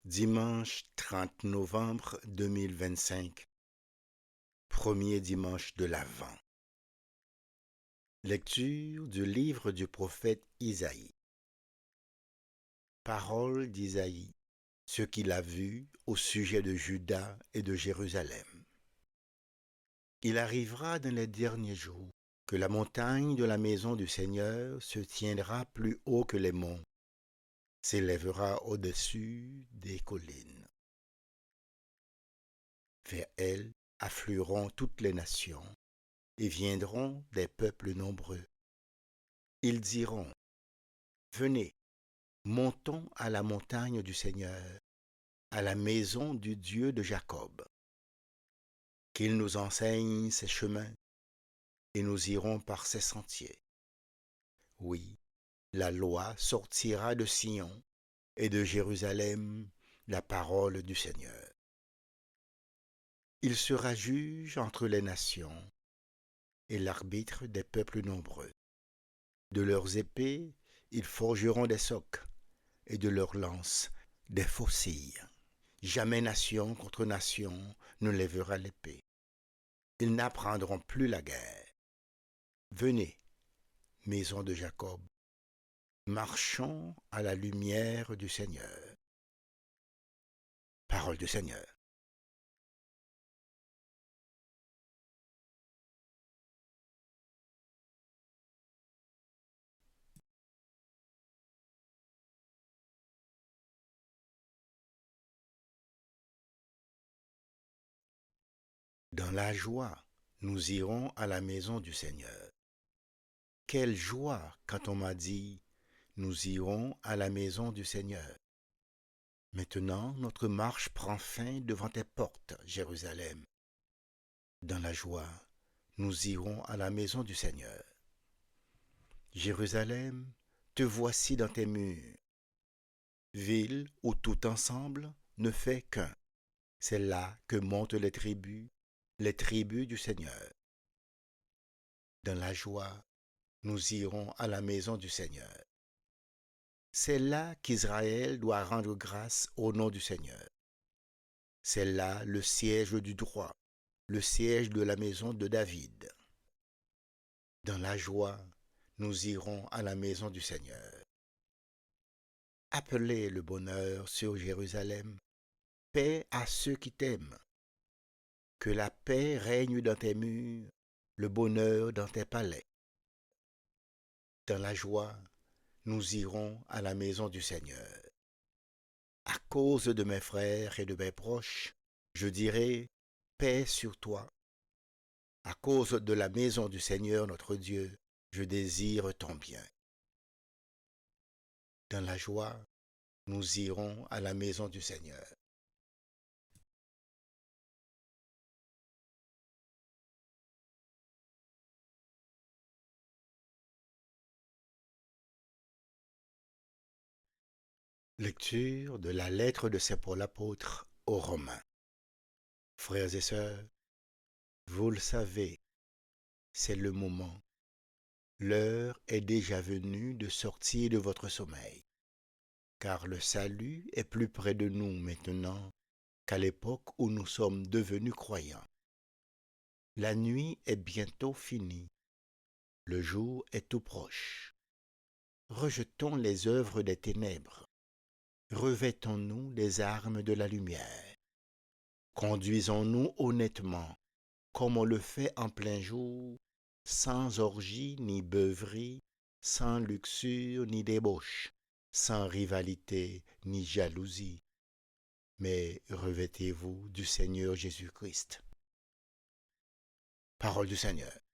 Dimanche 30 novembre 2025, premier dimanche de l'Avent. Lecture du livre du prophète Isaïe. Parole d'Isaïe, ce qu'il a vu au sujet de Juda et de Jérusalem. Il arrivera dans les derniers jours que la montagne de la maison du Seigneur se tiendra plus haut que les monts, s'élèvera au-dessus des collines. Vers elle afflueront toutes les nations et viendront des peuples nombreux. Ils diront, venez, montons à la montagne du Seigneur, à la maison du Dieu de Jacob. Qu'il nous enseigne ses chemins et nous irons par ses sentiers. Oui, la loi sortira de Sion et de Jérusalem la parole du Seigneur. Il sera juge entre les nations et l'arbitre des peuples nombreux. De leurs épées, ils forgeront des socs, et de leurs lances, des faucilles. Jamais nation contre nation ne lèvera l'épée. Ils n'apprendront plus la guerre. Venez, maison de Jacob, marchons à la lumière du Seigneur. Parole du Seigneur. Dans la joie, nous irons à la maison du Seigneur. Quelle joie quand on m'a dit, nous irons à la maison du Seigneur. Maintenant, notre marche prend fin devant tes portes, Jérusalem. Dans la joie, nous irons à la maison du Seigneur. Jérusalem, te voici dans tes murs. Ville où tout ensemble ne fait qu'un. C'est là que montent les tribus du Seigneur. Dans la joie, nous irons à la maison du Seigneur. C'est là qu'Israël doit rendre grâce au nom du Seigneur. C'est là le siège du droit, le siège de la maison de David. Dans la joie, nous irons à la maison du Seigneur. Appelez le bonheur sur Jérusalem, paix à ceux qui t'aiment. Que la paix règne dans tes murs, le bonheur dans tes palais. Dans la joie, nous irons à la maison du Seigneur. À cause de mes frères et de mes proches, je dirai paix sur toi. À cause de la maison du Seigneur notre Dieu, je désire ton bien. Dans la joie, nous irons à la maison du Seigneur. Lecture de la lettre de Saint Paul apôtre aux Romains. Frères et sœurs, vous le savez, c'est le moment. L'heure est déjà venue de sortir de votre sommeil, car le salut est plus près de nous maintenant qu'à l'époque où nous sommes devenus croyants. La nuit est bientôt finie, le jour est tout proche. Rejetons les œuvres des ténèbres, revêtons-nous des armes de la lumière. Conduisons-nous honnêtement, comme on le fait en plein jour, sans orgie ni beuverie, sans luxure ni débauche, sans rivalité ni jalousie. Mais revêtez-vous du Seigneur Jésus-Christ. Parole du Seigneur.